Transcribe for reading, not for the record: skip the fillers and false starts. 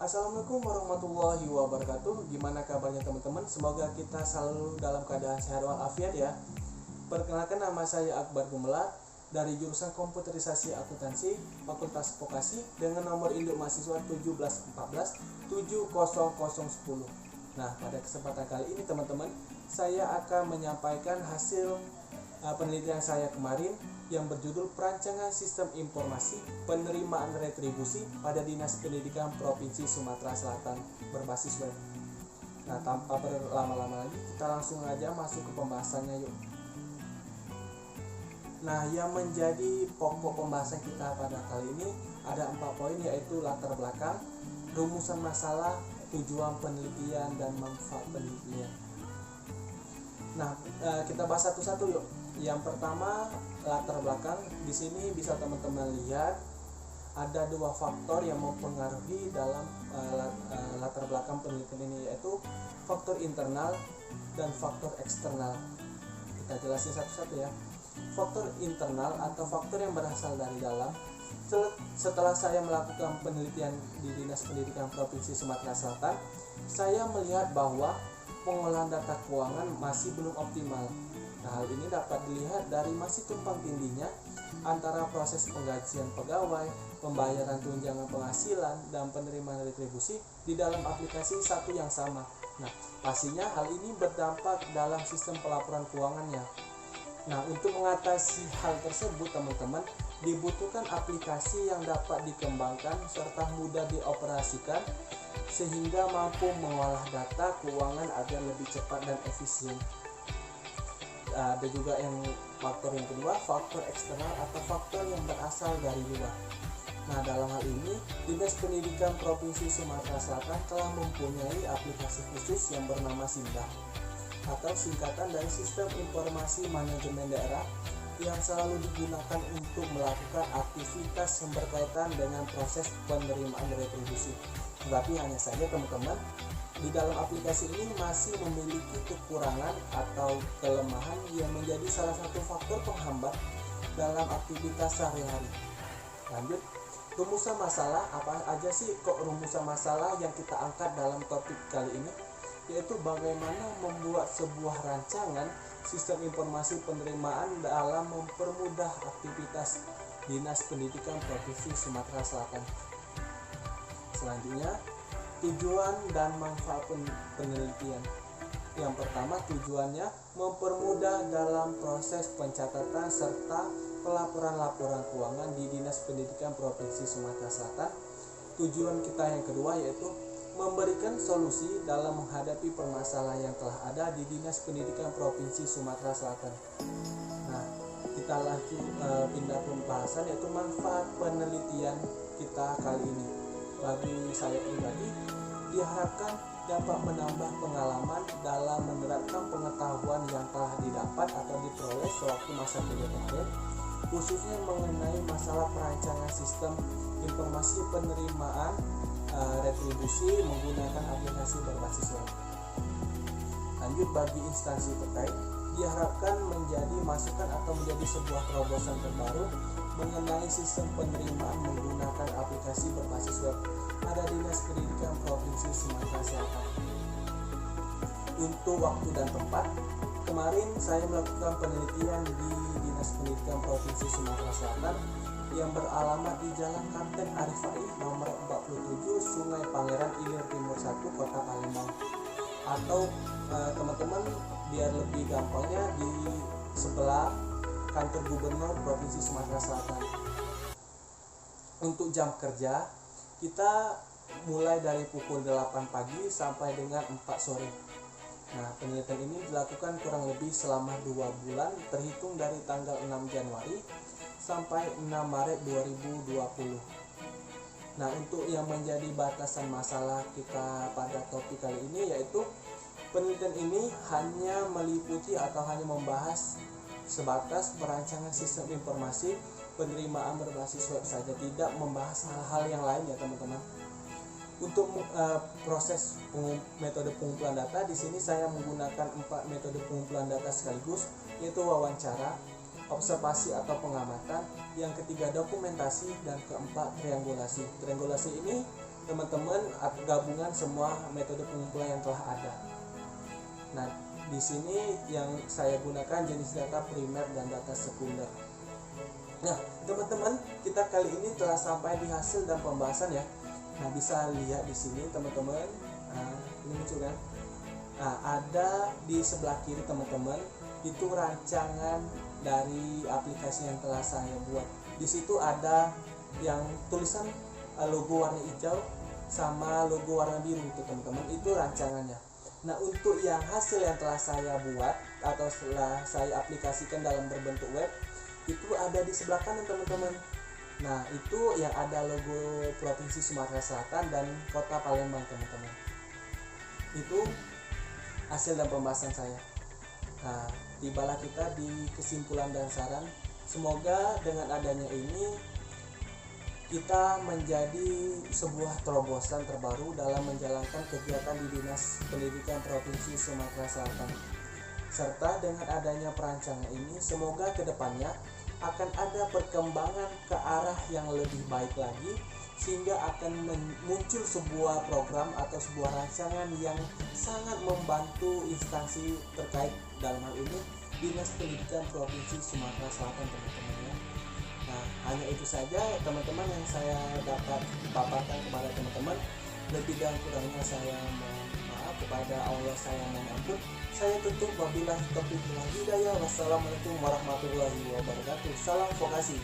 Assalamualaikum warahmatullahi wabarakatuh. Gimana kabarnya teman-teman? Semoga kita selalu dalam keadaan sehat walafiat ya. Perkenalkan, nama saya Akbar Gumelar dari jurusan Komputerisasi Akuntansi Fakultas Vokasi dengan nomor induk mahasiswa 171470010. Nah, pada kesempatan kali ini teman-teman, saya akan menyampaikan hasil penelitian saya kemarin yang berjudul Perancangan Sistem Informasi Penerimaan Retribusi pada Dinas Pendidikan Provinsi Sumatera Selatan berbasis web. Nah, tanpa berlama-lama lagi, kita langsung aja masuk ke pembahasannya yuk. Nah, yang menjadi pokok pembahasan kita pada kali ini ada 4 poin, yaitu latar belakang, rumusan masalah, tujuan penelitian, dan manfaat penelitian. Nah, kita bahas satu-satu yuk. Yang pertama, latar belakang. Di sini bisa teman-teman lihat ada 2 faktor yang mempengaruhi dalam latar belakang penelitian ini, yaitu faktor internal dan faktor eksternal. Kita jelasin satu-satu ya. Faktor internal atau faktor yang berasal dari dalam. Setelah saya melakukan penelitian di Dinas Pendidikan Provinsi Sumatera Selatan, saya melihat bahwa pengolahan data keuangan masih belum optimal. Nah, hal ini dapat dilihat dari masih tumpang tindihnya antara proses penggajian pegawai, pembayaran tunjangan penghasilan, dan penerimaan retribusi di dalam aplikasi satu yang sama. Nah, pastinya hal ini berdampak dalam sistem pelaporan keuangannya. Nah, untuk mengatasi hal tersebut teman-teman, dibutuhkan aplikasi yang dapat dikembangkan serta mudah dioperasikan sehingga mampu mengolah data keuangan agar lebih cepat dan efisien. Ada juga faktor yang kedua, faktor eksternal atau faktor yang berasal dari luar. Nah, dalam hal ini Dinas Pendidikan Provinsi Sumatera Selatan telah mempunyai aplikasi khusus yang bernama SIMDA atau singkatan dari Sistem Informasi Manajemen Daerah, yang selalu digunakan untuk melakukan aktivitas yang berkaitan dengan proses penerimaan retribusi. Tetapi hanya saja teman-teman, di dalam aplikasi ini masih memiliki kekurangan atau kelemahan yang menjadi salah satu faktor penghambat dalam aktivitas sehari-hari. Lanjut, rumusan masalah. Apa aja sih kok rumusan masalah yang kita angkat dalam topik kali ini? Yaitu bagaimana membuat sebuah rancangan sistem informasi penerimaan dalam mempermudah aktivitas Dinas Pendidikan Provinsi Sumatera Selatan. Selanjutnya, tujuan dan manfaat penelitian. Yang pertama, tujuannya mempermudah dalam proses pencatatan serta pelaporan-laporan keuangan di Dinas Pendidikan Provinsi Sumatera Selatan. Tujuan kita yang kedua yaitu memberikan solusi dalam menghadapi permasalahan yang telah ada di Dinas Pendidikan Provinsi Sumatera Selatan. Nah, kita lanjut pindah pembahasan, yaitu manfaat penelitian kita kali ini. Bagi saya pribadi, diharapkan dapat menambah pengalaman dalam menerapkan pengetahuan yang telah didapat atau diperoleh sewaktu masa kuliah kemarin, khususnya mengenai masalah perancangan sistem informasi penerimaan retribusi menggunakan aplikasi berbasis web. Lanjut, bagi instansi terkait, diharapkan menjadi masukan atau menjadi sebuah terobosan terbaru mengenai sistem penerimaan menggunakan aplikasi berbasis web pada Dinas Pendidikan Provinsi Sumatera Selatan. Untuk waktu dan tempat, kemarin saya melakukan penelitian di Dinas Pendidikan Provinsi Sumatera Selatan yang beralamat di Jalan Kapten Arif Faih nomor 47, Sungai Pangeran Ilir Timur 1, Kota Palembang. Atau teman-teman biar lebih gampangnya di sebelah kantor Gubernur Provinsi Sumatera Selatan. Untuk jam kerja, kita mulai dari pukul 8 pagi sampai dengan 4 sore. Nah, penelitian ini dilakukan kurang lebih selama 2 bulan terhitung dari tanggal 6 Januari sampai 6 Maret 2020. Nah, untuk yang menjadi batasan masalah kita pada topik kali ini, yaitu penelitian ini hanya meliputi atau hanya membahas sebatas perancangan sistem informasi penerimaan berbasis web saja, tidak membahas hal-hal yang lain ya teman-teman. Untuk proses metode pengumpulan data, di sini saya menggunakan 4 metode pengumpulan data sekaligus, yaitu wawancara, observasi atau pengamatan, yang ketiga dokumentasi, dan keempat triangulasi. Triangulasi ini teman-teman gabungan semua metode pengumpulan yang telah ada. Nah, di sini yang saya gunakan jenis data primer dan data sekunder. Nah, teman-teman, kita kali ini telah sampai di hasil dan pembahasan ya. Nah, bisa lihat di sini teman-teman. Nah, ini muncul kan? Nah, ada di sebelah kiri teman-teman, itu rancangan dari aplikasi yang telah saya buat. Di situ ada yang tulisan logo warna hijau sama logo warna biru itu teman-teman, itu rancangannya. Nah, untuk yang hasil yang telah saya buat atau setelah saya aplikasikan dalam berbentuk web, itu ada di sebelah kanan teman-teman. Nah, itu yang ada logo Provinsi Sumatera Selatan dan Kota Palembang teman-teman. Itu hasil dan pembahasan saya. Nah, tibalah kita di kesimpulan dan saran. Semoga dengan adanya ini kita menjadi sebuah terobosan terbaru dalam menjalankan kegiatan di Dinas Pendidikan Provinsi Sumatera Selatan. Serta dengan adanya perancangan ini, semoga kedepannya akan ada perkembangan ke arah yang lebih baik lagi, sehingga akan muncul sebuah program atau sebuah rancangan yang sangat membantu instansi terkait, dalam hal ini Dinas Pendidikan Provinsi Sumatera Selatan teman-teman ya. Nah, hanya itu saja teman-teman yang saya dapat paparkan kepada teman-teman. Lebih dan kurangnya saya mohon maaf, kepada Allah saya mohon ampun. Saya tutup, wabillahi taufiq wal hidayah. Wassalamualaikum warahmatullahi wabarakatuh. Salam vokasi.